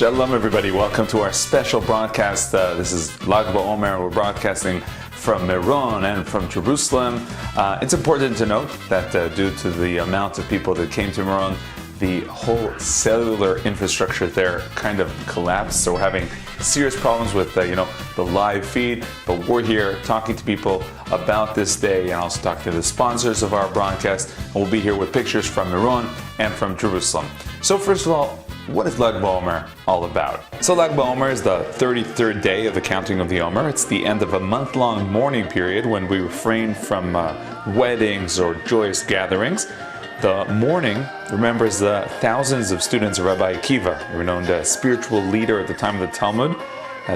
Shalom everybody, welcome to our special broadcast. This is Lag BaOmer. We're broadcasting from Meron and from Jerusalem. It's important to note that due to the amount of people that came to Meron, the whole cellular infrastructure there kind of collapsed. So we're having serious problems with the live feed, but we're here talking to people about this day and also talking to the sponsors of our broadcast. And we'll be here with pictures from Meron and from Jerusalem. So first of all, what is Lag BaOmer all about? So Lag BaOmer is the 33rd day of the counting of the Omer. It's the end of a month-long mourning period when we refrain from weddings or joyous gatherings. The mourning remembers the thousands of students of Rabbi Akiva, renowned spiritual leader at the time of the Talmud.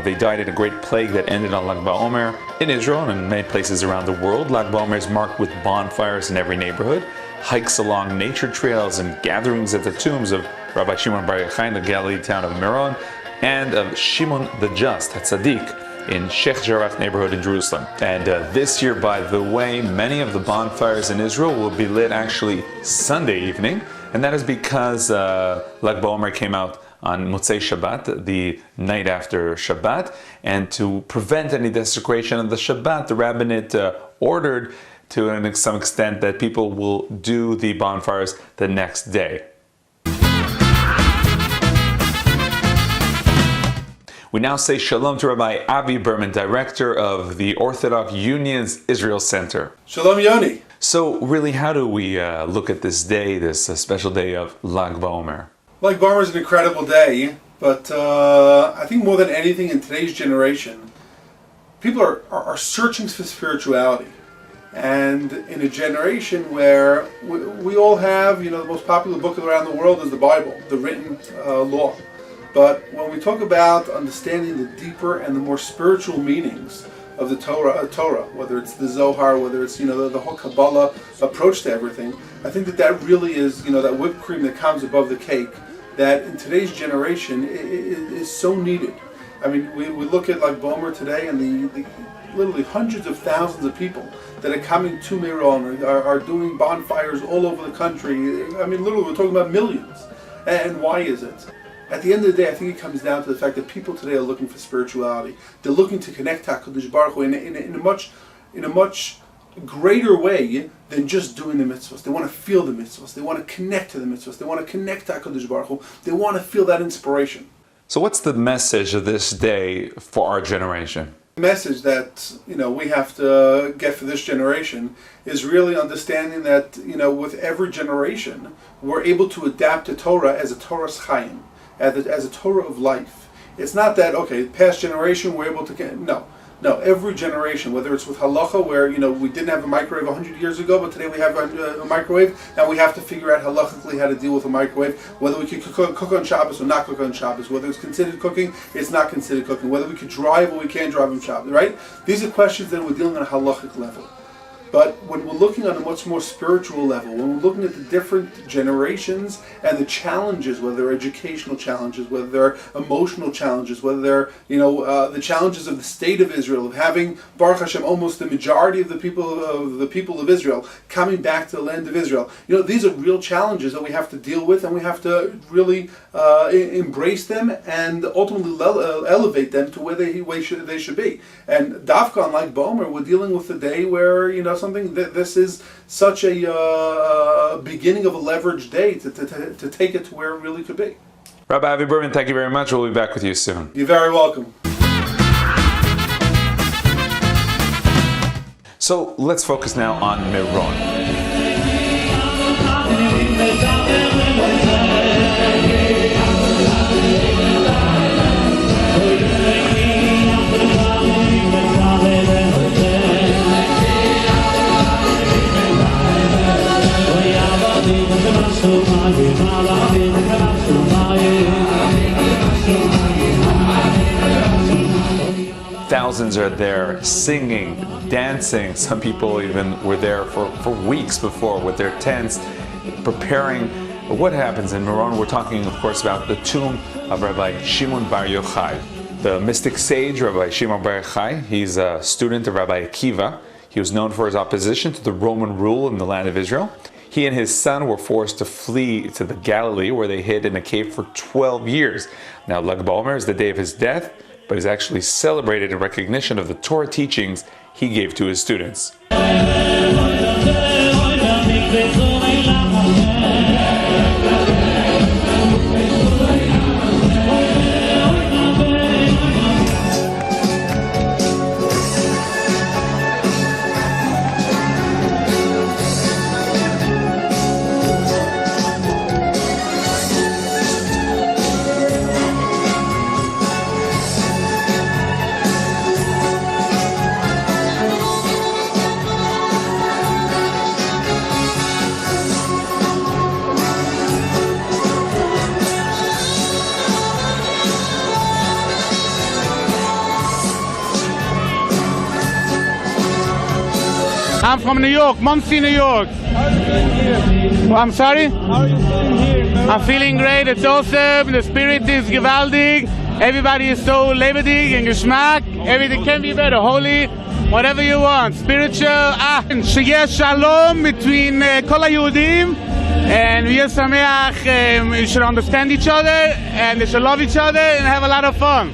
They died in a great plague that ended on Lag BaOmer in Israel and in many places around the world. Lag BaOmer is marked with bonfires in every neighborhood, hikes along nature trails, and gatherings at the tombs of Rabbi Shimon Bar Yochai in the Galilee town of Meron, and of Shimon the Just, Tzaddik, in Sheikh Jarrah neighborhood in Jerusalem. And this year, by the way, many of the bonfires in Israel will be lit actually Sunday evening, and that is because Lag BaOmer came out on Motzei Shabbat, the night after Shabbat, and to prevent any desecration of the Shabbat, the rabbinate ordered to some extent that people will do the bonfires the next day. We now say shalom to Rabbi Avi Berman, director of the Orthodox Union's Israel Center. Shalom, Yoni. So really, how do we look at this day, this special day of Lag BaOmer? Lag BaOmer is an incredible day, but I think more than anything in today's generation, people are searching for spirituality. And in a generation where we all have, the most popular book around the world is the Bible, the written law. But when we talk about understanding the deeper and the more spiritual meanings of the Torah, whether it's the Zohar, whether it's the whole Kabbalah approach to everything, I think that really is that whipped cream that comes above the cake that in today's generation is so needed. I mean, we look at Lag BaOmer today and the literally hundreds of thousands of people that are coming to Meron are doing bonfires all over the country. I mean, literally, we're talking about millions. And why is it? At the end of the day, I think it comes down to the fact that people today are looking for spirituality. They're looking to connect to HaKadosh Baruch Hu in a much greater way than just doing the mitzvahs. They want to feel the mitzvahs. They want to connect to the mitzvahs. They want to connect to HaKadosh Baruch Hu. They want to feel that inspiration. So what's the message of this day for our generation? The message that we have to get for this generation is really understanding that with every generation we're able to adapt to Torah as a Torah's Chaim, as a Torah of life. It's not that past generation we're able to get no. Every generation, whether it's with halacha, where we didn't have a microwave 100 years ago, but today we have a microwave, and we have to figure out halachically how to deal with a microwave. Whether we can cook on Shabbos or not cook on Shabbos, whether it's considered cooking, it's not considered cooking. Whether we could drive or we can't drive on Shabbos, right? These are questions that we're dealing on a halachic level. But when we're looking on a much more spiritual level, when we're looking at the different generations and the challenges, whether they're educational challenges, whether they're emotional challenges, whether they're the challenges of the state of Israel, of having Baruch Hashem almost the majority of the people of Israel coming back to the land of Israel, these are real challenges that we have to deal with, and we have to really embrace them and ultimately elevate them to where they should be. And Dafka, Lag BaOmer, we're dealing with a day where this is such a beginning of a leveraged day to take it to where it really could be. Rabbi Avi Berman, thank you very much. We'll be back with you soon. You're very welcome. So let's focus now on Meron. Thousands are there singing, dancing. Some people even were there for weeks before with their tents, preparing. What happens in Meron? We're talking, of course, about the tomb of Rabbi Shimon Bar Yochai. The mystic sage, Rabbi Shimon Bar Yochai, he's a student of Rabbi Akiva. He was known for his opposition to the Roman rule in the land of Israel. he and his son were forced to flee to the Galilee, where they hid in a cave for 12 years. Now, Lag BaOmer is the day of his death, but is actually celebrated in recognition of the Torah teachings he gave to his students. I'm from New York, Muncie, New York. Well, I'm sorry? How are you feeling here? I'm feeling great, it's awesome, the spirit is gewaldig, everybody is so lebendig and geschmack, everything can be better, holy, whatever you want, spiritual, sheyesh shalom between kol haYehudim, and we sameach, we should understand each other, and they should love each other, and have a lot of fun.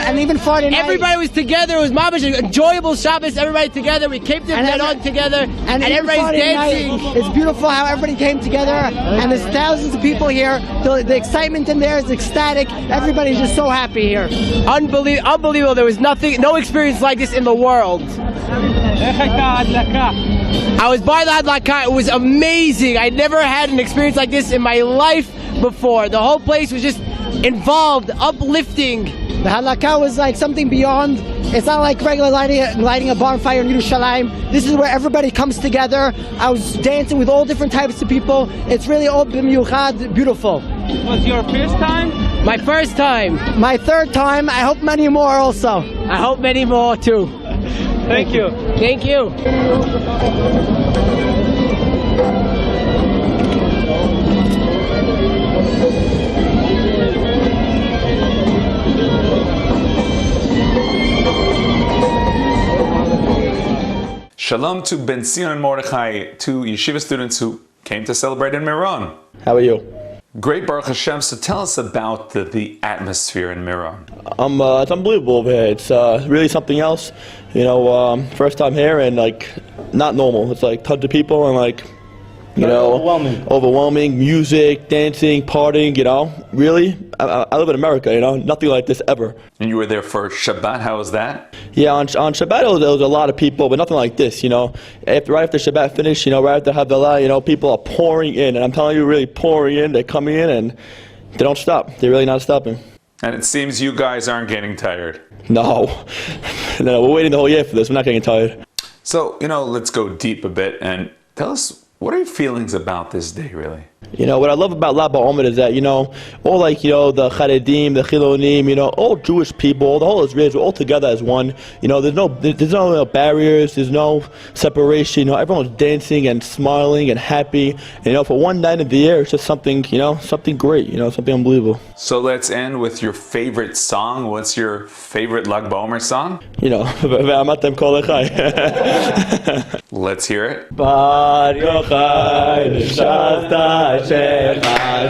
And even Friday night. Everybody was together. It was mamish an enjoyable Shabbos. Everybody together. We came to Meron together, and everybody's dancing. It's beautiful how everybody came together, and there's thousands of people here. The excitement in there is ecstatic. Everybody's just so happy here. Unbelievable. There was no experience like this in the world. I was by the Hadlaka. It was amazing. I never had an experience like this in my life before. The whole place was just involved, uplifting. The Hadlaka was like something beyond. It's not like regular lighting a bonfire in Yerushalayim. This is where everybody comes together. I was dancing with all different types of people. It's really all b'miyuchad, beautiful. Was your first time? My first time. My third time. I hope many more also. I hope many more too. Thank you. Thank you. Shalom to Ben Zion and Mordechai, two yeshiva students who came to celebrate in Meron. How are you? Great, Baruch Hashem. So tell us about the atmosphere in Meron. It's unbelievable over here. It's really something else. You know, first time here and like not normal. It's like tons of people and like, you know, overwhelming music, dancing, partying. You know, really. I live in America. You know, nothing like this ever. And you were there for Shabbat. How was that? Yeah, on Shabbat there was a lot of people, but nothing like this. You know, right after Shabbat finished, you know, right after Havdalah, you know, people are pouring in, and I'm telling you, really pouring in. They're coming in and they don't stop. They're really not stopping. And it seems you guys aren't getting tired. No, no, we're waiting the whole year for this. We're not getting tired. So, you know, let's go deep a bit and tell us, what are your feelings about this day, really? You know, what I love about Lag BaOmer is that, you know, all like, you know, the Charedim, the Chilonim, you know, all Jewish people, the whole Israelis, we're all together as one. You know, there's no barriers, there's no separation. You know, everyone's dancing and smiling and happy. And, you know, for one night of the year, it's just something, you know, something great, you know, something unbelievable. So let's end with your favorite song. What's your favorite Lag BaOmer song? You know, Ve'amatem kol echai. Let's hear it. Bar Yochai Nishasta Shecha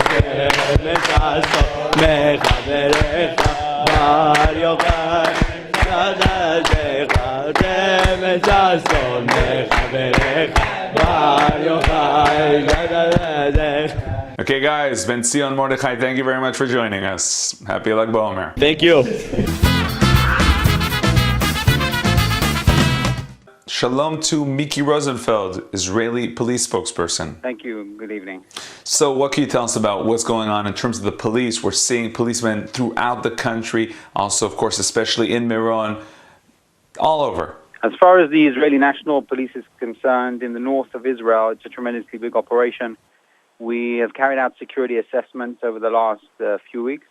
Shemechaso Mechaverecha Bar Yochai Nishasta Shecha Shemechaso Mechaverecha Bar Yochai. Okay, guys, Ben Sion Mordechai, thank you very much for joining us. Happy Lag BaOmer. Thank you. Shalom to Miki Rosenfeld, Israeli police spokesperson. Thank you. Good evening. So what can you tell us about what's going on in terms of the police? We're seeing policemen throughout the country, also, of course, especially in Meron, all over. As far as the Israeli National Police is concerned, in the north of Israel, it's a tremendously big operation. We have carried out security assessments over the last few weeks.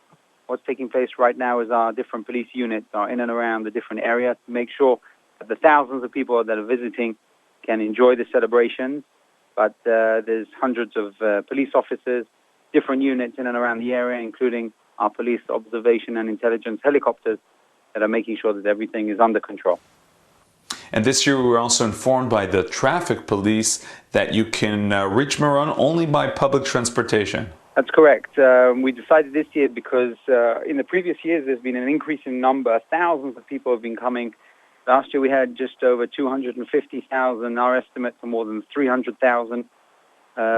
What's taking place right now is our different police units are in and around the different areas to make sure that the thousands of people that are visiting can enjoy the celebrations. But there's hundreds of police officers, different units in and around the area, including our police observation and intelligence helicopters that are making sure that everything is under control. And this year we were also informed by the traffic police that you can reach Meron only by public transportation. That's correct. We decided this year because in the previous years there's been an increase in number. Thousands of people have been coming. Last year we had just over 250,000. Our estimates are more than 300,000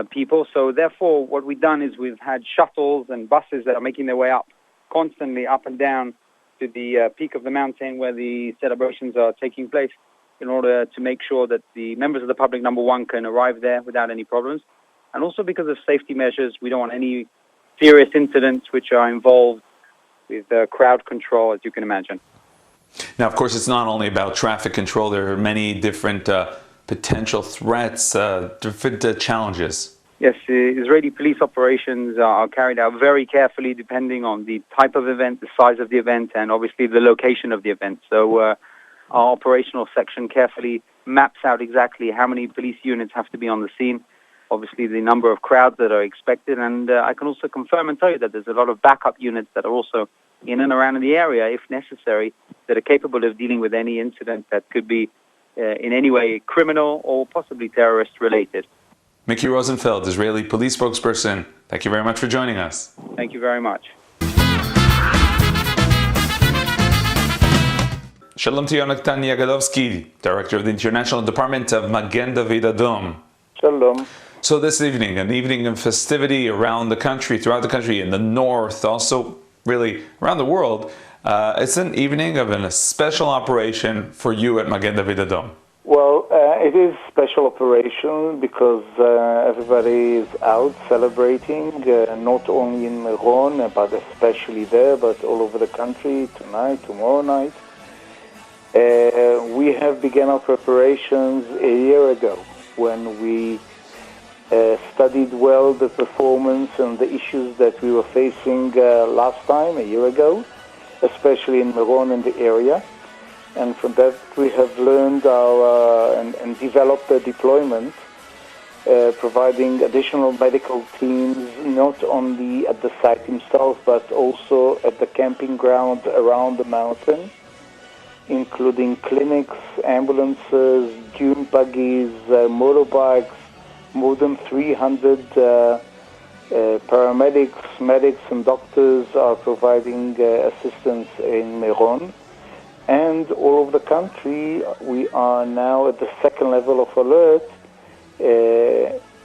people. So therefore what we've done is we've had shuttles and buses that are making their way up, constantly up and down to the peak of the mountain where the celebrations are taking place, in order to make sure that the members of the public, number one, can arrive there without any problems. And also because of safety measures, we don't want any serious incidents which are involved with crowd control, as you can imagine. Now, of course, it's not only about traffic control. There are many different potential threats, different challenges. Yes, Israeli police operations are carried out very carefully depending on the type of event, the size of the event, and obviously the location of the event. So our operational section carefully maps out exactly how many police units have to be on the scene, obviously the number of crowds that are expected, and I can also confirm and tell you that there's a lot of backup units that are also in and around the area, if necessary, that are capable of dealing with any incident that could be in any way criminal or possibly terrorist-related. Miki Rosenfeld, Israeli police spokesperson, thank you very much for joining us. Thank you very much. Shalom to Yonatan Yagodovsky, Director of the International Department of Magen David Adom. Shalom. So this evening, an evening of festivity around the country, throughout the country, in the north, also really around the world. It's an evening of a special operation for you at Magen David Adom. Well, it is a special operation because everybody is out celebrating, not only in Meron, but especially there, but all over the country, tonight, tomorrow night. We have begun our preparations a year ago when we studied well the performance and the issues that we were facing last time, a year ago, especially in Meron and the area. And from that we have learned and developed a deployment, providing additional medical teams, not only at the site himself, but also at the camping ground around the mountain, including clinics, ambulances, dune buggies, motorbikes. More than 300 paramedics, medics, and doctors are providing assistance in Meron. And all over the country, we are now at the second level of alert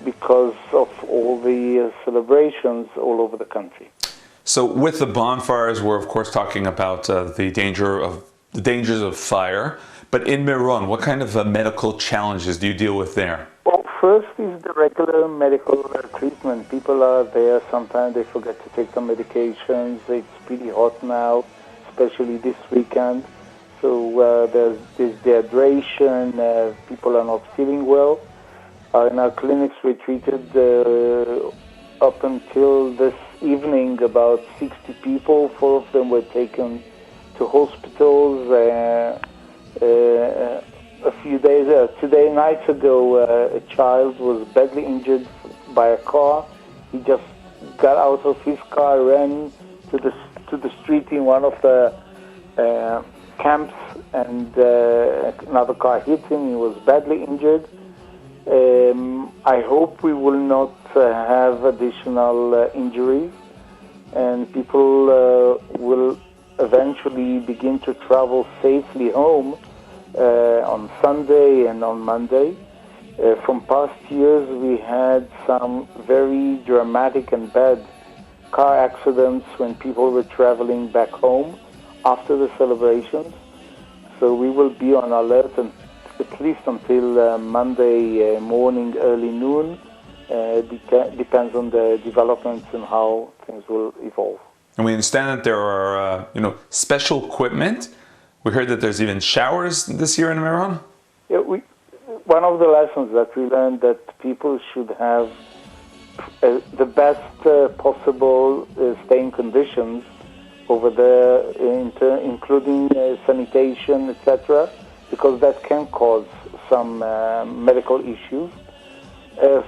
because of all the celebrations all over the country. So with the bonfires, we're of course talking about the dangers of fire. But in Meron, what kind of medical challenges do you deal with there? Well, first is the regular medical treatment. People are there, sometimes they forget to take some medications. It's pretty hot now, especially this weekend. So there's dehydration, people are not feeling well. In our clinics we treated up until this evening about 60 people. 4 of them were taken to hospitals. A few days, 2 nights ago, a child was badly injured by a car. He just got out of his car, ran to the street in one of the camps, and another car hit him. He was badly injured. I hope we will not have additional injuries, and people will eventually begin to travel safely home on Sunday and on Monday. From past years, we had some very dramatic and bad car accidents when people were traveling back home after the celebrations. So we will be on alert at least until Monday morning, early noon. Depends on the developments and how things will evolve. And we understand that there are, special equipment. We heard that there's even showers this year in Meron. Yeah, one of the lessons that we learned that people should have the best possible staying conditions over there, including sanitation, etc., because that can cause some medical issues.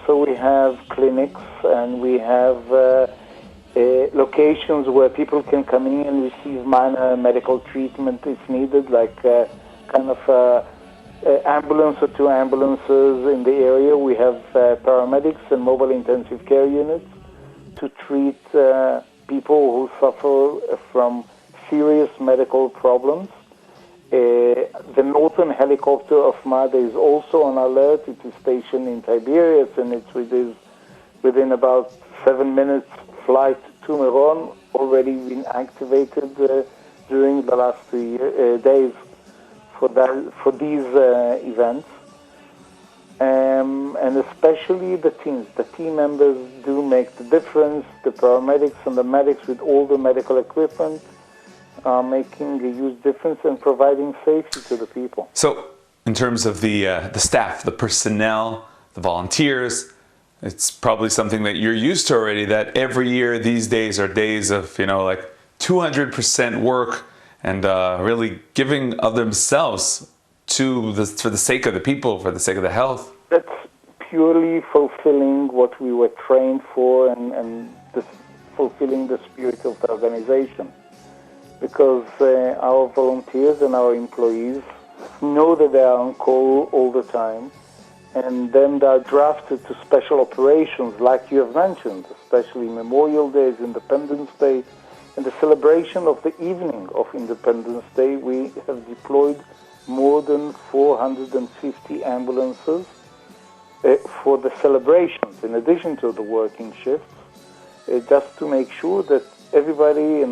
So we have clinics and we have locations where people can come in and receive minor medical treatment if needed, like ambulance or two ambulances in the area. We have paramedics and mobile intensive care units to treat people who suffer from serious medical problems. The Northern Helicopter of MADA is also on alert. It is stationed in Tiberias, and it is within about 7 minutes flight to Meron, already been activated during the last 2 days for these events. And especially the teams. The team members do make the difference. The paramedics and the medics with all the medical equipment are making a huge difference and providing safety to the people. So, in terms of the staff, the personnel, the volunteers, it's probably something that you're used to already, that every year these days are days of, 200% work and really giving of themselves for the sake of the people, for the sake of the health. That's purely fulfilling what we were trained for and fulfilling the spirit of the organization. Because our volunteers and our employees know that they are on call all the time, and then they are drafted to special operations like you have mentioned, especially Memorial Days, Independence Day, and the celebration of the evening of Independence Day. We have deployed more than 450 ambulances for the celebrations, in addition to the working shifts, just to make sure that everybody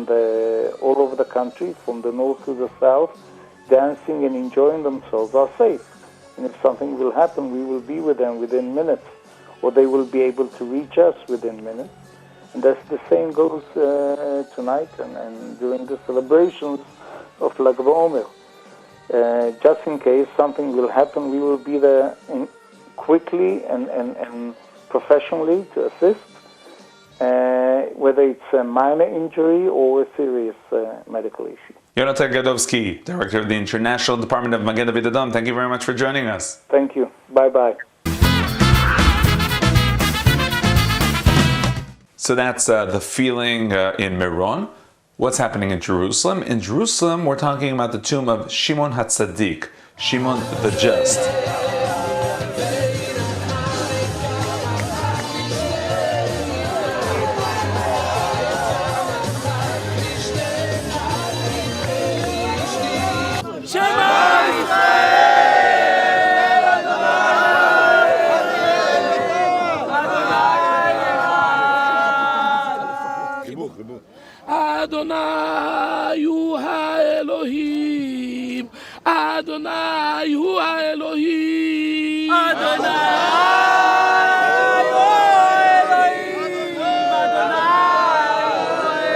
all over the country, from the north to the south, dancing and enjoying themselves, are safe. And if something will happen, we will be with them within minutes, or they will be able to reach us within minutes. And that's the same goes tonight and during the celebrations of Lag BaOmer. Just in case something will happen, we will be there quickly and professionally to assist. Whether it's a minor injury or a serious medical issue. Yonatan Gadovsky, Director of the International Department of Magen David Adom, thank you very much for joining us. Thank you. Bye-bye. So that's the feeling in Meron. What's happening in Jerusalem? In Jerusalem, we're talking about the tomb of Shimon HaTzadik, Shimon the Just. Adonai hu ha-Elohim, Adonai hu ha-Elohim, Adonai hu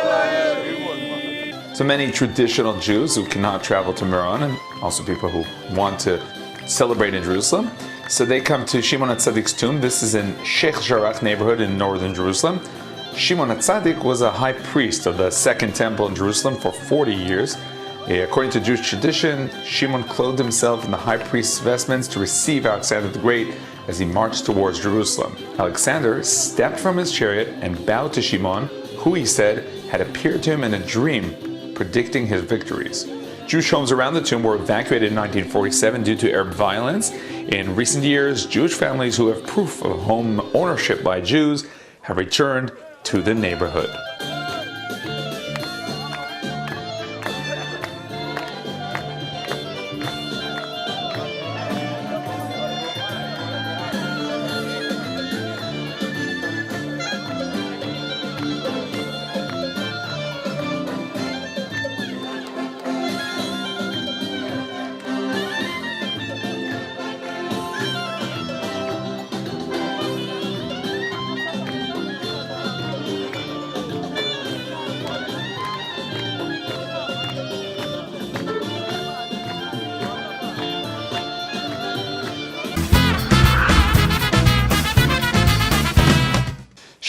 ha-Elohim. So many traditional Jews who cannot travel to Meron, and also people who want to celebrate in Jerusalem, so they come to Shimon HaTzadik's tomb. This is in Sheikh Jarrah neighborhood in northern Jerusalem. Shimon HaTzadik was a high priest of the Second Temple in Jerusalem for 40 years. According to Jewish tradition, Shimon clothed himself in the high priest's vestments to receive Alexander the Great as he marched towards Jerusalem. Alexander stepped from his chariot and bowed to Shimon, who, he said, had appeared to him in a dream, predicting his victories. Jewish homes around the tomb were evacuated in 1947 due to Arab violence. In recent years, Jewish families who have proof of home ownership by Jews have returned to the neighborhood.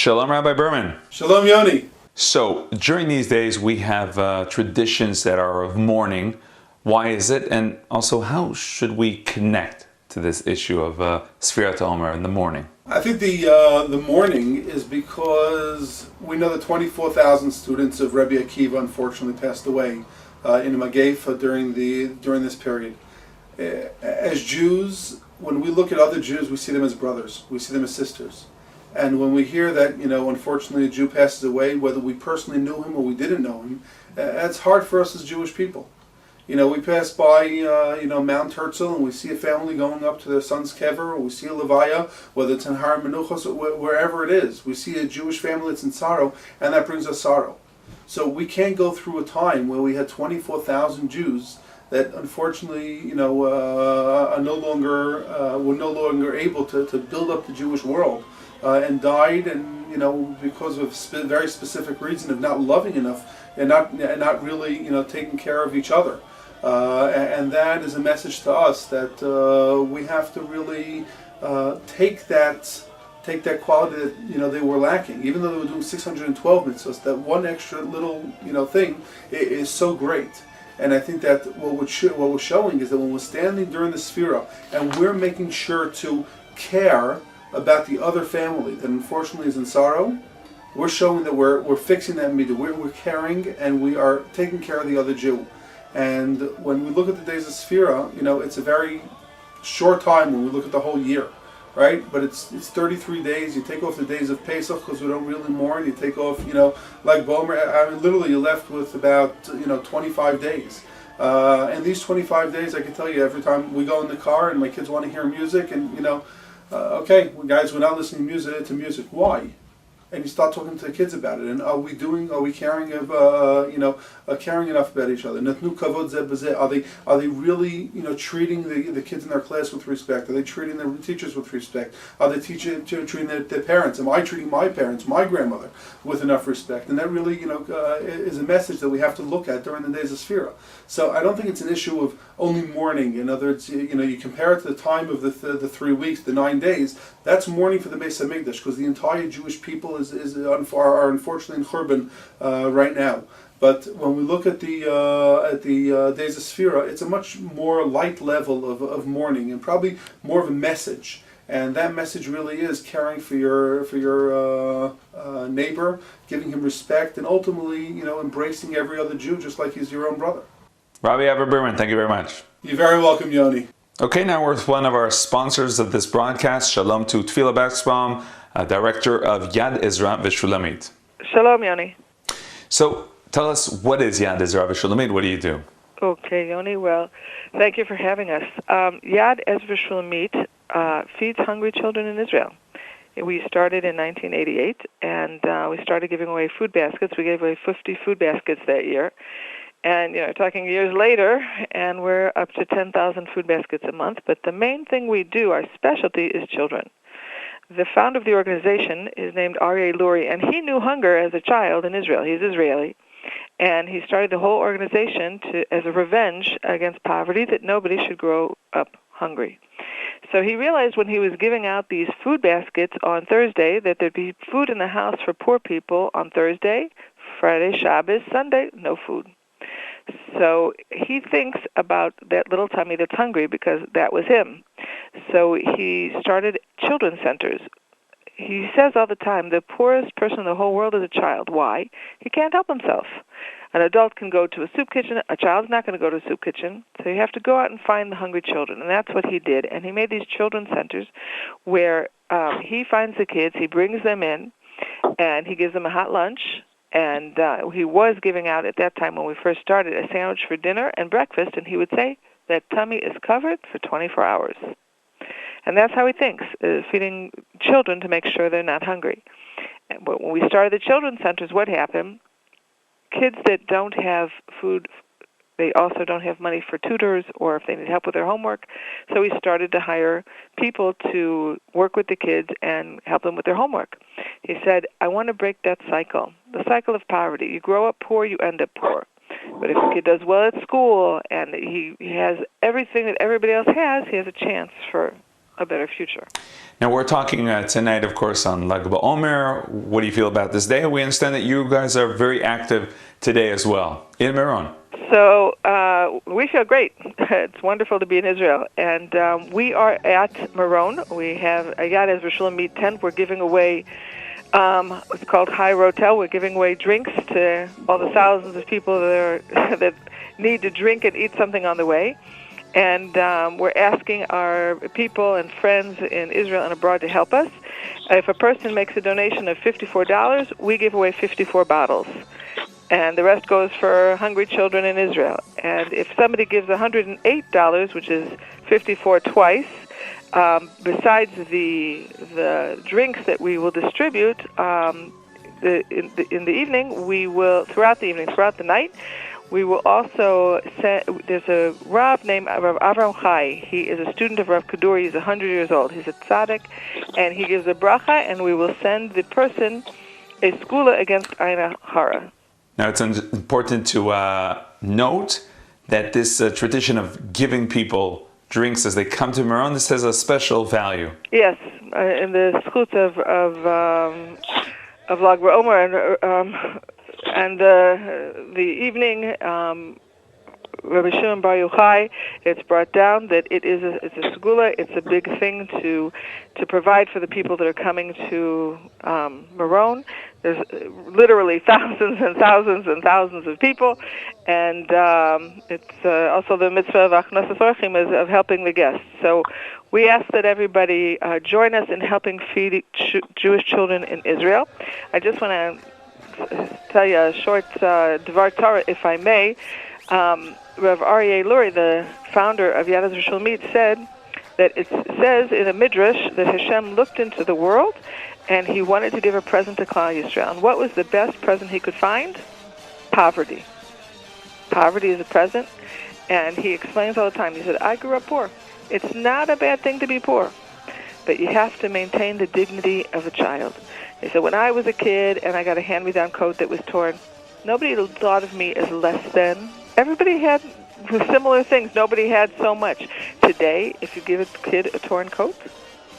Shalom, Rabbi Berman. Shalom, Yoni. So, during these days, we have traditions that are of mourning. Why is it? And also, how should we connect to this issue of Sfirat Omer and the mourning? I think the mourning is because we know that 24,000 students of Rebbe Akiva unfortunately passed away in Magefa during this period. As Jews, when we look at other Jews, we see them as brothers, we see them as sisters. And when we hear that, unfortunately a Jew passes away, whether we personally knew him or we didn't know him, it's hard for us as Jewish people. We pass by, Mount Herzl, and we see a family going up to their son's kever, or we see a levaya, whether it's in Har Menuchos or wherever it is. We see a Jewish family that's in sorrow, and that brings us sorrow. So we can't go through a time where we had 24,000 Jews that unfortunately, are no longer were no longer able to build up the Jewish world. And died, and because of very specific reason of not loving enough and not really taking care of each other, and that is a message to us that we have to really take that quality that they were lacking. Even though they were doing 612 mitzvahs, that one extra little thing is so great. And I think that what we're showing is that when we're standing during the Sefirah and we're making sure to care about the other family that unfortunately is in sorrow, we're showing that we're fixing that midah. We're caring and we are taking care of the other Jew. And when we look at the days of Sefirah, it's a very short time when we look at the whole year, right? But it's 33 days. You take off the days of Pesach because we don't really mourn. You take off, like Bomer. I mean, literally, you're left with about 25 days. And these 25 days, I can tell you, every time we go in the car and my kids want to hear music, and okay, guys, we're not listening to music. Why? And you start talking to the kids about it. And are we caring caring enough about each other? Are they really, treating the kids in their class with respect? Are they treating their teachers with respect? Are they treating their parents? Am I treating my parents, my grandmother, with enough respect? And that really, is a message that we have to look at during the days of Sefirah. So I don't think it's an issue of only mourning. In other words, you compare it to the time of the 3 weeks, the 9 days. That's mourning for the Beis Hamikdash, because the entire Jewish people are unfortunately in Churban right now. But when we look at the days of Sefirah, it's a much more light level of mourning and probably more of a message. And that message really is caring for your neighbor, giving him respect, and ultimately, embracing every other Jew just like he's your own brother. Rabbi Aver Berman, thank you very much. You're very welcome, Yoni. Okay, now we're with one of our sponsors of this broadcast. Shalom to Tefillah Baxbaum, director of Yad Ezra V'Shulamit. Shalom, Yoni. So, tell us, what is Yad Ezra V'Shulamit? What do you do? Okay, Yoni, well, thank you for having us. Yad Ezra V'Shulamit feeds hungry children in Israel. We started in 1988, and we started giving away food baskets. We gave away 50 food baskets that year. And, talking years later, and we're up to 10,000 food baskets a month. But the main thing we do, our specialty, is children. The founder of the organization is named Aryeh Luri, and he knew hunger as a child in Israel. He's Israeli. And he started the whole organization as a revenge against poverty, that nobody should grow up hungry. So he realized when he was giving out these food baskets on Thursday that there'd be food in the house for poor people on Thursday, Friday, Shabbos, Sunday, no food. So he thinks about that little tummy that's hungry, because that was him. So he started children's centers. He says all the time, the poorest person in the whole world is a child. Why? He can't help himself. An adult can go to a soup kitchen. A child's not going to go to a soup kitchen. So you have to go out and find the hungry children. And that's what he did. And he made these children's centers where he finds the kids, he brings them in, and he gives them a hot lunch. And he was giving out at that time when we first started a sandwich for dinner and breakfast, and he would say that tummy is covered for 24 hours. And that's how he thinks, feeding children to make sure they're not hungry. But when we started the children's centers, what happened? Kids that don't have food, they also don't have money for tutors or if they need help with their homework. So we started to hire people to work with the kids and help them with their homework. He said, I want to break that cycle, the cycle of poverty. You grow up poor, you end up poor. But if a kid does well at school and he has everything that everybody else has, he has a chance for a better future. Now we're talking tonight, of course, on Lag BaOmer. What do you feel about this day? We understand that you guys are very active today as well in Meron. So we feel great. It's wonderful to be in Israel. And we are at Meron. We have a Yad Ezra Shulamit tent. We're giving away, it's called High Rotel. We're giving away drinks to all the thousands of people that need to drink and eat something on the way. And we're asking our people and friends in Israel and abroad to help us. If a person makes a donation of $54, we give away 54 bottles. And the rest goes for hungry children in Israel. And if somebody gives $108, which is 54 twice, besides the drinks that we will distribute in the evening, we will, throughout the night, we will also there's a Rav named Rav Avram Chai. He is a student of Rav Kaduri. He's 100 years old. He's a tzaddik, and he gives a bracha, and we will send the person a skula against Aina Hara. Now, it's important to note that this tradition of giving people drinks as they come to Meron, this has a special value. Yes, in the schut of Lag BaOmer and the evening, Rabbi Shimon Bar Yochai, it's brought down that it's a segula. It's a big thing to provide for the people that are coming to Meron. There's literally thousands and thousands and thousands of people, and it's also the mitzvah of achnasas orchim is of helping the guests. So we ask that everybody join us in helping feed Jewish children in Israel. I just want to tell you a short Dvar Torah, if I may. Rav Aryeh Lurie, the founder of Yad Ezra Shulamit, said that it says in a midrash that Hashem looked into the world and he wanted to give a present to Klal Yisrael. And what was the best present he could find? Poverty. Poverty is a present. And he explains all the time. He said, I grew up poor. It's not a bad thing to be poor, but you have to maintain the dignity of a child. He said, when I was a kid and I got a hand-me-down coat that was torn, nobody thought of me as less than. Everybody had similar things. Nobody had so much. Today, if you give a kid a torn coat,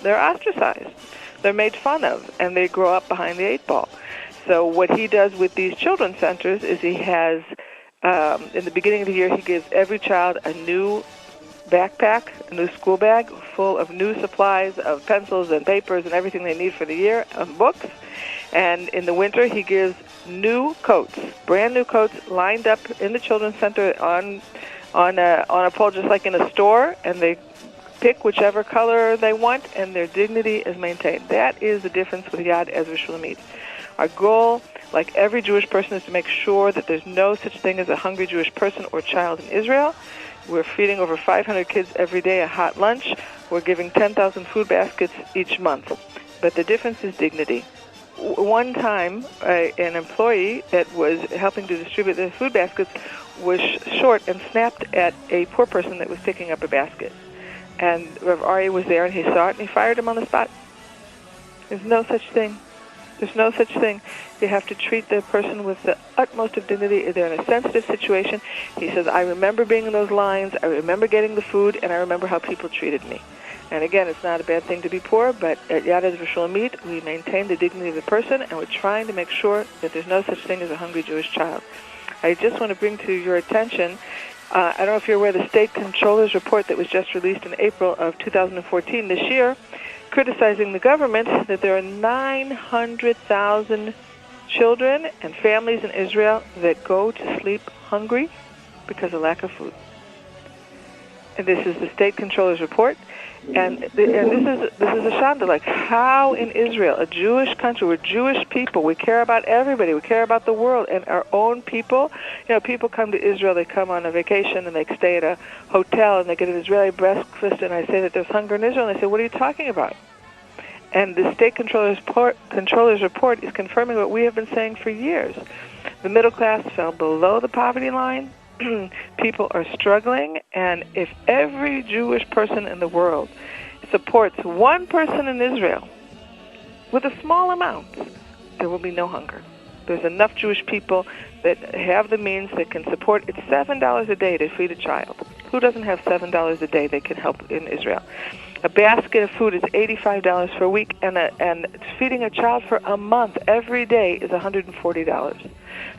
they're ostracized. They're made fun of, and they grow up behind the 8 ball. So what he does with these children's centers is he has, in the beginning of the year, he gives every child a new backpack, a new school bag full of new supplies of pencils and papers and everything they need for the year, and books. And in the winter, he gives new coats, brand new coats, lined up in the children's center on a pole, just like in a store, and they pick whichever color they want, and their dignity is maintained. That is the difference with Yad Ezra Shulamit. Our goal, like every Jewish person, is to make sure that there's no such thing as a hungry Jewish person or child in Israel. We're feeding over 500 kids every day a hot lunch. We're giving 10,000 food baskets each month. But the difference is dignity. One time, an employee that was helping to distribute the food baskets was short and snapped at a poor person that was picking up a basket. And Rav Aryeh was there, and he saw it, and he fired him on the spot. There's no such thing. There's no such thing. You have to treat the person with the utmost of dignity. They're in a sensitive situation. He says, I remember being in those lines, I remember getting the food, and I remember how people treated me. And again, it's not a bad thing to be poor, but at Yad Ezra Shulamit, we maintain the dignity of the person, and we're trying to make sure that there's no such thing as a hungry Jewish child. I just want to bring to your attention, I don't know if you're aware of the State Controller's report that was just released in April of 2014 this year, criticizing the government that there are 900,000 children and families in Israel that go to sleep hungry because of lack of food. And this is the State Controller's report. And this is a shanda, like how in Israel, a Jewish country, we're Jewish people, we care about everybody, we care about the world, and our own people. You know, people come to Israel, they come on a vacation, and they stay at a hotel, and they get an Israeli breakfast, and I say that there's hunger in Israel, and they say, what are you talking about? And the State Controller's report is confirming what we have been saying for years. The middle class fell below the poverty line. People are struggling, and if every Jewish person in the world supports one person in Israel with a small amount, there will be no hunger. There's enough Jewish people that have the means that can support. It's $7 a day to feed a child. Who doesn't have $7 a day that can help in Israel? A basket of food is $85 for a week, and feeding a child for a month every day is $140.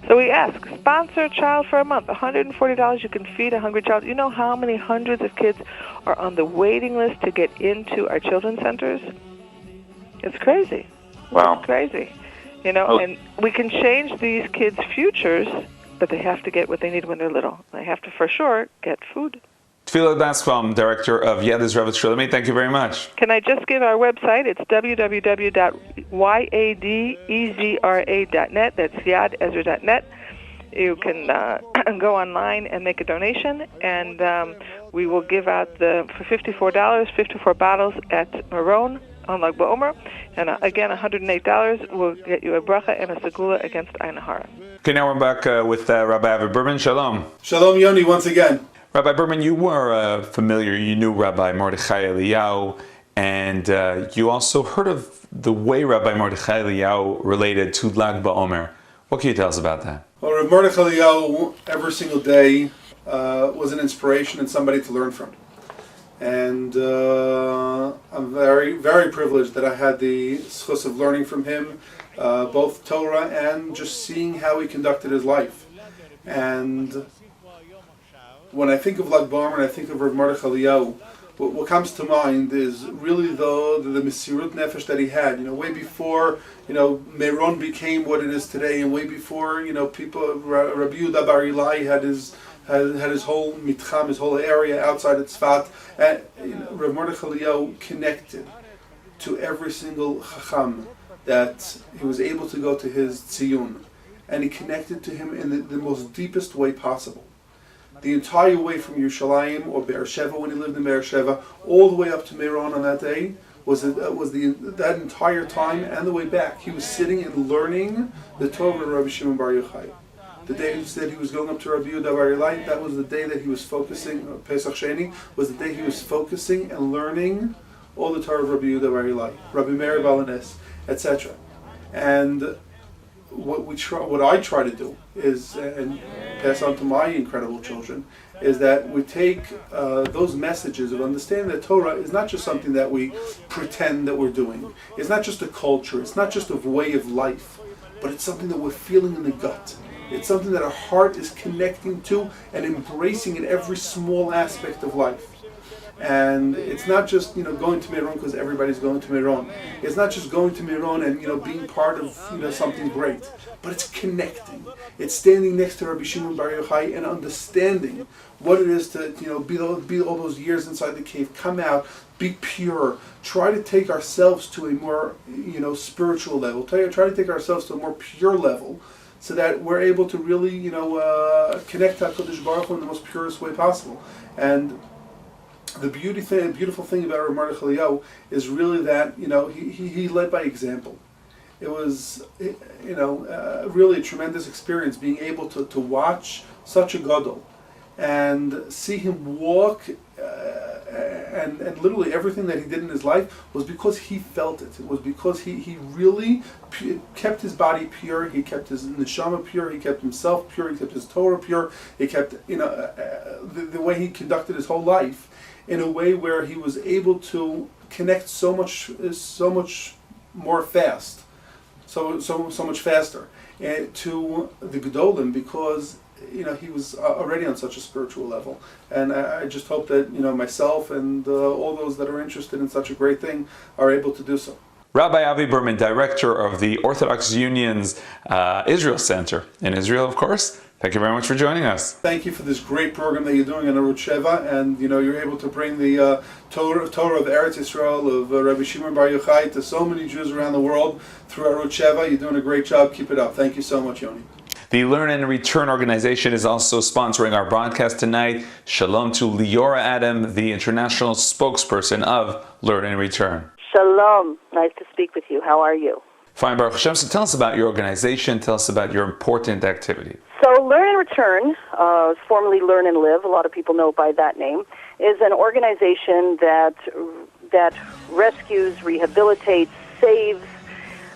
So we ask, sponsor a child for a month, $140, you can feed a hungry child. You know how many hundreds of kids are on the waiting list to get into our children's centers? It's crazy. Wow. It's crazy. You know, and we can change these kids' futures, but they have to get what they need when they're little. They have to, for sure, get food. Tefillah Bascom, director of Yad Ezra Shulamit, thank you very much. Can I just give our website? It's www.yadezra.net. That's yadezra.net. You can go online and make a donation, and we will give out for $54, 54 bottles at Meron on Lag BaOmer. And again, $108 will get you a bracha and a segula against Ayin Hara. Okay, now we're back with Rabbi Avi Berman. Shalom. Shalom, Yoni, once again. Rabbi Berman, you were familiar, you knew Rabbi Mordechai Eliyahu, and you also heard of the way Rabbi Mordechai Eliyahu related to Lag BaOmer. What can you tell us about that? Well, Rabbi Mordechai Eliyahu, every single day, was an inspiration and somebody to learn from. And I'm very, very privileged that I had the schus of learning from him, both Torah and just seeing how he conducted his life. And when I think of Lag BaOmer and I think of Rabbi Mordechai Eliyahu, what comes to mind is really the Mesirut Nefesh that he had. You know, way before Meron became what it is today, and way before people. Rabbi Yehuda Bar Ilai had his whole mitcham, his whole area outside of Tzfat. And Rabbi Mordechai Eliyahu connected to every single chacham that he was able to go to his tziyun, and he connected to him in the most deepest way possible. The entire way from Yerushalayim or Be'er Sheva, when he lived in Be'er Sheva, all the way up to Meron on that day that entire time, and the way back. He was sitting and learning the Torah of Rabbi Shimon Bar Yochai. The day he said he was going up to Rabbi Yehuda Bar Ilai, that was the day that he was focusing. Pesach Sheni was the day he was focusing and learning all the Torah of Rabbi Yehuda Bar Ilai, Rabbi Meir Balanes, etc. And what I try to do is, and pass on to my incredible children, is that we take those messages of understanding that Torah is not just something that we pretend that we're doing. It's not just a culture. It's not just a way of life, but it's something that we're feeling in the gut. It's something that our heart is connecting to and embracing in every small aspect of life. And it's not just going to Meron because everybody's going to Meron. It's not just going to Meron and being part of something great, but it's connecting. It's standing next to Rabbi Shimon Bar Yochai and understanding what it is to be all those years inside the cave, come out, be pure, try to take ourselves to a more spiritual level, try to take ourselves to a more pure level, so that we're able to really connect to HaKadosh Baruch Hu in the most purest way possible. And the beautiful thing about Rabbi Mordechai Eliyahu is really that he led by example. It was really a tremendous experience being able to watch such a gadol and see him walk, and literally everything that he did in his life was because he felt it. It was because he really kept his body pure, he kept his neshama pure, he kept himself pure, he kept his Torah pure, he kept the way he conducted his whole life in a way where he was able to connect so much more fast, so much faster to the Gedolim, because he was already on such a spiritual level. And I just hope that myself and all those that are interested in such a great thing are able to do so. Rabbi Avi Berman, director of the Orthodox Union's Israel Center in Israel, of course. Thank you very much for joining us. Thank you for this great program that you're doing on Arutz Sheva, and you're able to bring the Torah of Arutz Yisrael of Rabbi Shimon Bar Yochai to so many Jews around the world through Arutz Sheva. You're doing a great job. Keep it up. Thank you so much, Yoni. The Learn and Return organization is also sponsoring our broadcast tonight. Shalom to Liora Adam, the international spokesperson of Learn and Return. Shalom. Nice to speak with you. How are you? Fine, Baruch Hashem. So tell us about your organization. Tell us about your important activity. So Learn and Return, formerly Learn and Live, a lot of people know it by that name, is an organization that rescues, rehabilitates, saves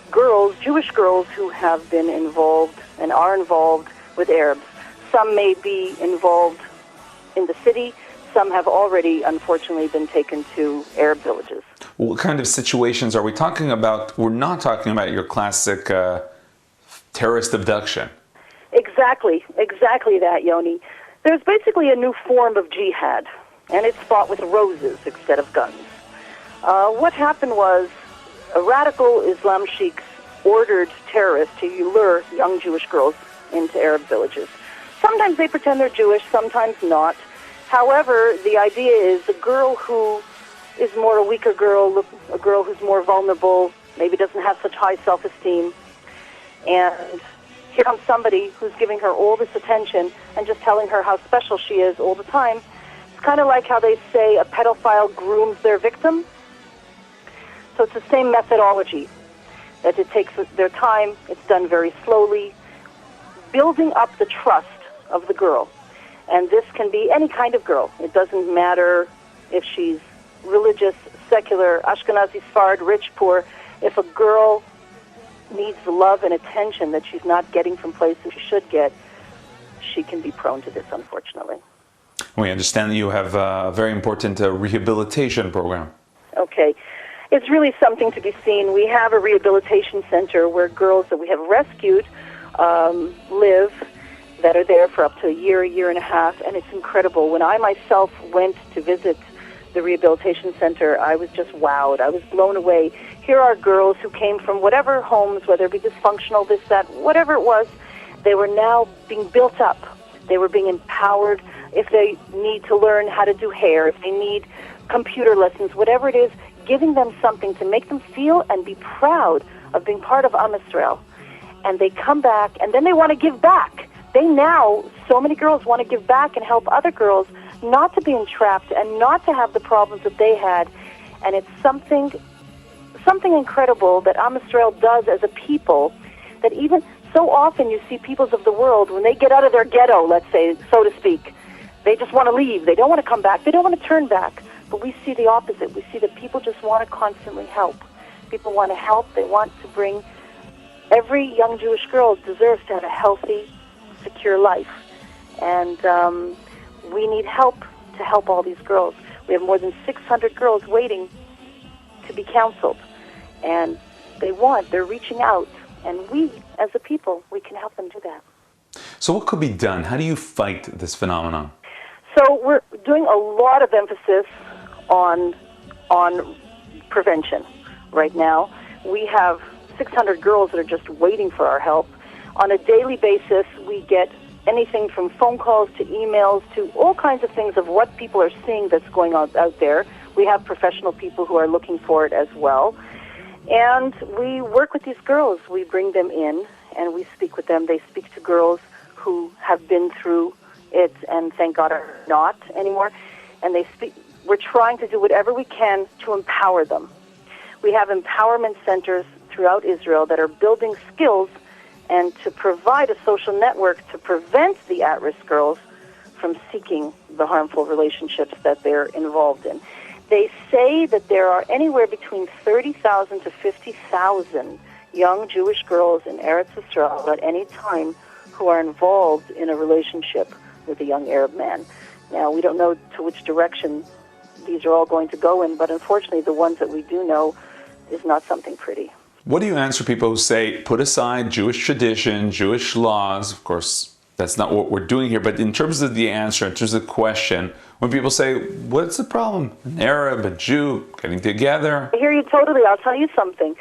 girls, Jewish girls who have been involved and are involved with Arabs. Some may be involved in the city, some have already, unfortunately, been taken to Arab villages. What kind of situations are we talking about? We're not talking about your classic terrorist abduction. Exactly that, Yoni. There's basically a new form of jihad, and it's fought with roses instead of guns. What happened was a radical Islam sheiks ordered terrorists to lure young Jewish girls into Arab villages. Sometimes they pretend they're Jewish, sometimes not. However, the idea is a girl who is more a weaker girl, a girl who's more vulnerable, maybe doesn't have such high self-esteem, and here comes somebody who's giving her all this attention and just telling her how special she is all the time. It's kind of like how they say a pedophile grooms their victim. So it's the same methodology, that it takes their time, it's done very slowly, building up the trust of the girl. And this can be any kind of girl. It doesn't matter if she's religious, secular, Ashkenazi, Sfarad, rich, poor. If a girl needs the love and attention that she's not getting from places she should get, she can be prone to this, unfortunately. We understand that you have a very important rehabilitation program. Okay. It's really something to be seen. We have a rehabilitation center where girls that we have rescued live, that are there for up to a year and a half, and it's incredible. When I myself went to visit the rehabilitation center, I was just wowed. I was blown away. Here are girls who came from whatever homes, whether it be dysfunctional, this, that, whatever it was, they were now being built up. They were being empowered. If they need to learn how to do hair, if they need computer lessons, whatever it is, giving them something to make them feel and be proud of being part of Am Yisrael. And they come back, and then they want to give back. So many girls want to give back and help other girls not to be entrapped and not to have the problems that they had. And it's something incredible that Am Yisrael does as a people, that even so often you see peoples of the world, when they get out of their ghetto, let's say, so to speak, they just want to leave. They don't want to come back. They don't want to turn back. But we see the opposite. We see that people just want to constantly help. People want to help. They want to bring... Every young Jewish girl deserves to have a healthy, secure life. And we need help to help all these girls. We have more than 600 girls waiting to be counseled. And they're reaching out. And we, as a people, we can help them do that. So what could be done? How do you fight this phenomenon? So we're doing a lot of emphasis on prevention right now. We have 600 girls that are just waiting for our help. On a daily basis, we get anything from phone calls to emails to all kinds of things of what people are seeing that's going on out there. We have professional people who are looking for it as well. And we work with these girls. We bring them in and we speak with them. They speak to girls who have been through it and thank God are not anymore. And we're trying to do whatever we can to empower them. We have empowerment centers throughout Israel that are building skills and to provide a social network to prevent the at-risk girls from seeking the harmful relationships that they're involved in. They say that there are anywhere between 30,000 to 50,000 young Jewish girls in Arutz Sheva at any time who are involved in a relationship with a young Arab man. Now, we don't know to which direction these are all going to go in, but unfortunately the ones that we do know is not something pretty. What do you answer people who say, put aside Jewish tradition, Jewish laws? Of course, that's not what we're doing here, but in terms of the answer, in terms of the question, when people say, what's the problem? An Arab, a Jew, getting together? I hear you totally. I'll tell you something.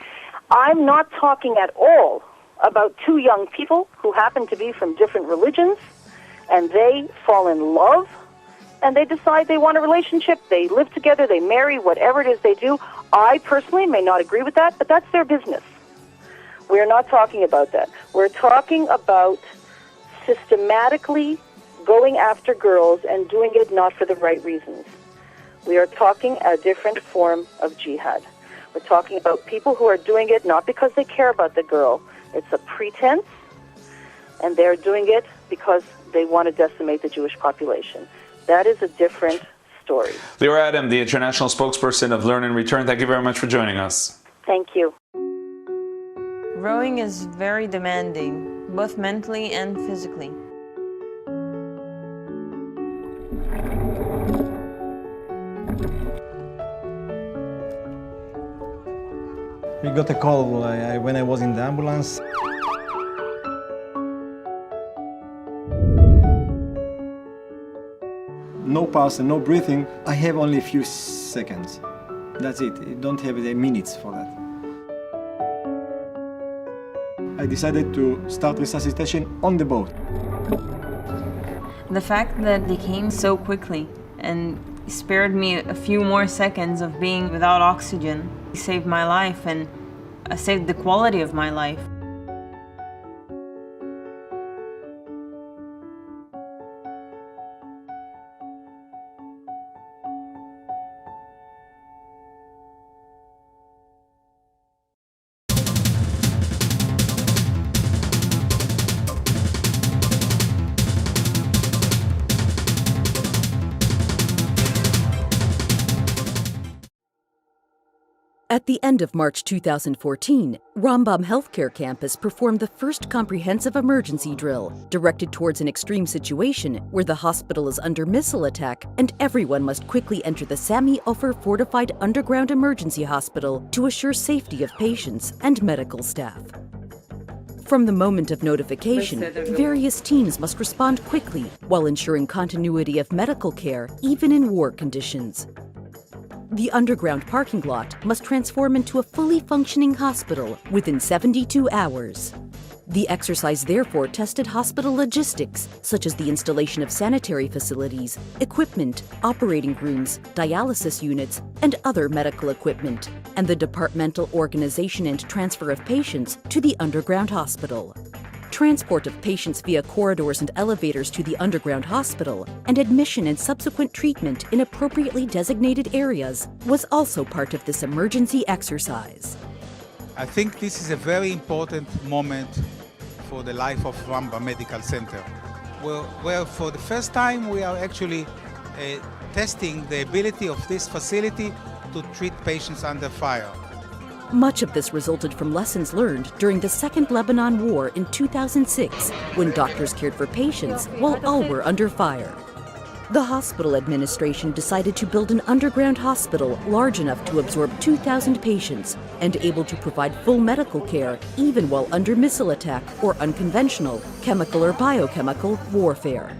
I'm not talking at all about two young people who happen to be from different religions, and they fall in love, and they decide they want a relationship, they live together, they marry, whatever it is they do. I personally may not agree with that, but that's their business. We're not talking about that. We're talking about systematically going after girls and doing it not for the right reasons. We are talking a different form of jihad. We're talking about people who are doing it not because they care about the girl. It's a pretense, and they're doing it because they want to decimate the Jewish population. That is a different story. Leora Adam, the international spokesperson of Learn and Return, thank you very much for joining us. Thank you. Rowing is very demanding, both mentally and physically. We got a call when I was in the ambulance. No pulse and no breathing. I have only a few seconds. That's it. I don't have the minutes for that. I decided to start resuscitation on the boat. The fact that they came so quickly and spared me a few more seconds of being without oxygen saved my life and saved the quality of my life. At the end of March 2014, Rambam Healthcare Campus performed the first comprehensive emergency drill directed towards an extreme situation where the hospital is under missile attack and everyone must quickly enter the Sami Ofer fortified underground emergency hospital to assure safety of patients and medical staff. From the moment of notification, various teams must respond quickly while ensuring continuity of medical care even in war conditions. The underground parking lot must transform into a fully functioning hospital within 72 hours. The exercise therefore tested hospital logistics, such as the installation of sanitary facilities, equipment, operating rooms, dialysis units, and other medical equipment, and the departmental organization and transfer of patients to the underground hospital. Transport of patients via corridors and elevators to the underground hospital, and admission and subsequent treatment in appropriately designated areas was also part of this emergency exercise. I think this is a very important moment for the life of Rambam Medical Center, where for the first time we are actually testing the ability of this facility to treat patients under fire. Much of this resulted from lessons learned during the Second Lebanon War in 2006, when doctors cared for patients while all were under fire. The hospital administration decided to build an underground hospital large enough to absorb 2,000 patients and able to provide full medical care even while under missile attack or unconventional, chemical or biochemical warfare.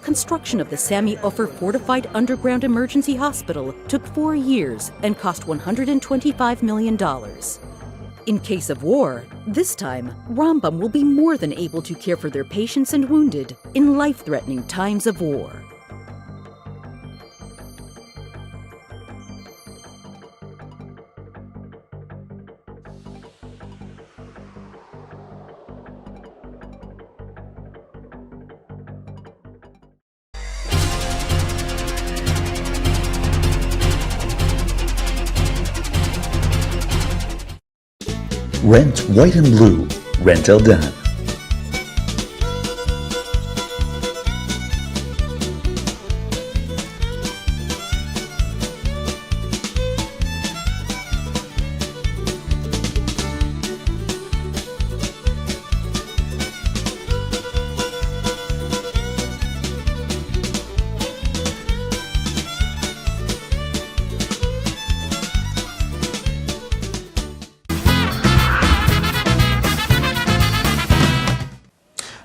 Construction of the Sami Ofer fortified underground emergency hospital took 4 years and cost $125 million. In case of war, this time, Rambam will be more than able to care for their patients and wounded in life-threatening times of war. Rent White and Blue, Rent Eldan.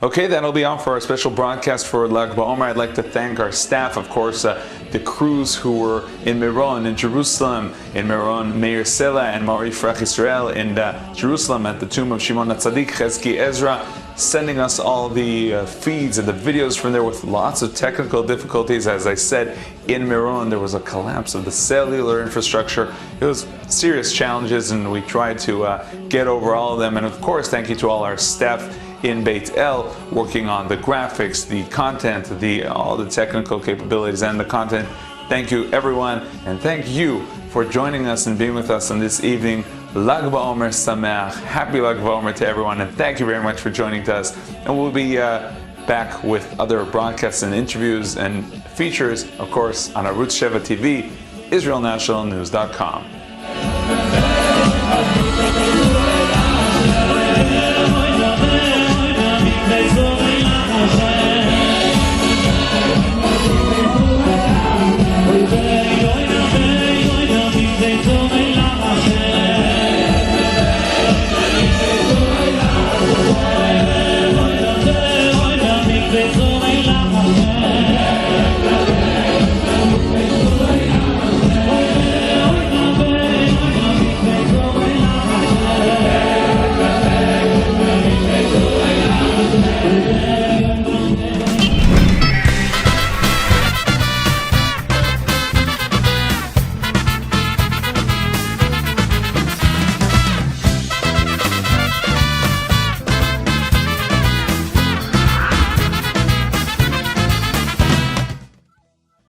Okay, that'll be all for our special broadcast for Lag BaOmer. I'd like to thank our staff, of course, the crews who were in Meron, in Jerusalem, in Meron, Meir Sela and Mari Frach Israel, in Jerusalem at the tomb of Shimon HaTzadik, Chezki Ezra, sending us all the feeds and the videos from there with lots of technical difficulties. As I said, in Meron there was a collapse of the cellular infrastructure. It was serious challenges and we tried to get over all of them. And of course, thank you to all our staff in Beit El, working on the graphics, the content, all the technical capabilities and the content. Thank you everyone, and thank you for joining us and being with us on this evening. Lag BaOmer Sameach, happy Lag BaOmer to everyone, and thank you very much for joining us. And we'll be back with other broadcasts and interviews and features, of course, on Arutz Sheva TV, IsraelNationalNews.com.